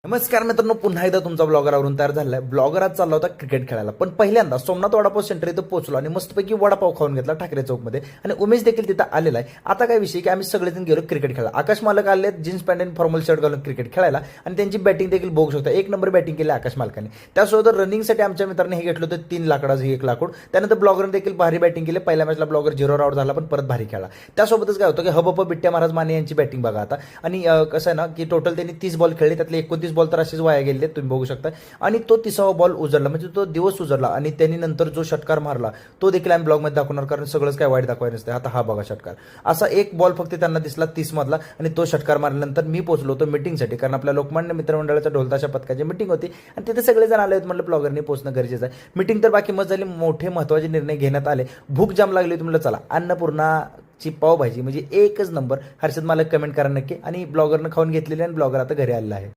नमस्कार मित्रांनो, पुन्हा एकदा तुमचा ब्लॉगरवरून तयार झालेला आहे. ब्लॉगर आज चालला होता क्रिकेट खेळायला, पण पहिल्यांदा सोमनाथ वडापाव सेंटर इथं पोहोचलो आणि मस्तपैकी वडापाव खाऊन घेतला ठाकरे चौकमध्ये. आणि उमेश देखील तिथं आलेला आहे. आता काय विषय की आम्ही सगळेजण गेलो क्रिकेट खेळायला. आकाश मालक आले जीन्स पॅन्ट आणि फॉर्मल शर्ट घालून क्रिकेट खेळायला आणि त्यांची बॅटिंग देखील बघू शकता. एक नंबर बॅटिंग केली आकाश मालकाने. त्यासोबत रनिंगसाठी आमच्या मित्रांनी हे घेतलं होतं 3 लाकडाचं एक लाकूड. त्यानंतर ब्लॉगरने देखील भारी बॅटिंग केली. पहिल्या मॅचला ब्लॉगर 0 आउट झाला, पण परत भारी खेळला. त्यासोबतच काय होतं की हबप बिट्ट्या महाराज माने यांची बॅटिंग बघा आता. आणि कसं आहे ना की टोटल त्यांनी 30 बॉल खेळले, त्यातले 29 बॉल तर असेच वाया गेले, तुम्ही बघू शकता. आणि तो 30वा बॉल उजळला, म्हणजे तो दिवस उजळला. आणि त्यांनी नंतर जो षटकार मारला तो देखील आम्ही ब्लॉगमध्ये दाखवणार, कारण सगळंच काय वाईट दाखवायचं नसतं. आता हा बघा षटकार, असा एक बॉल फक्त त्यांना दिसला 30 मधला. आणि तो षटकार मारल्यानंतर मी पोहोचलो होतो मीटिंगसाठी, कारण आपल्या लोकमान्य मित्रमंडळाच्या ढोलताशा पथकाची मीटिंग होती आणि तिथे सगळेजण आले होते. म्हटलं ब्लॉगरनी पोहोचणं गरजेचं आहे. मीटिंग तर बाकी मस्त झाली, मोठे महत्त्वाचे निर्णय घेण्यात आले. भूक जाम लागली होती, म्हटलं चला अन्नपूर्णाची पावभाजी म्हणजे एकच नंबर. हर्षद मला कमेंट करा नक्की. आणि ब्लॉगरनं खाऊन घेतलेली आणि ब्लॉगर आता घरी आलेला आहे.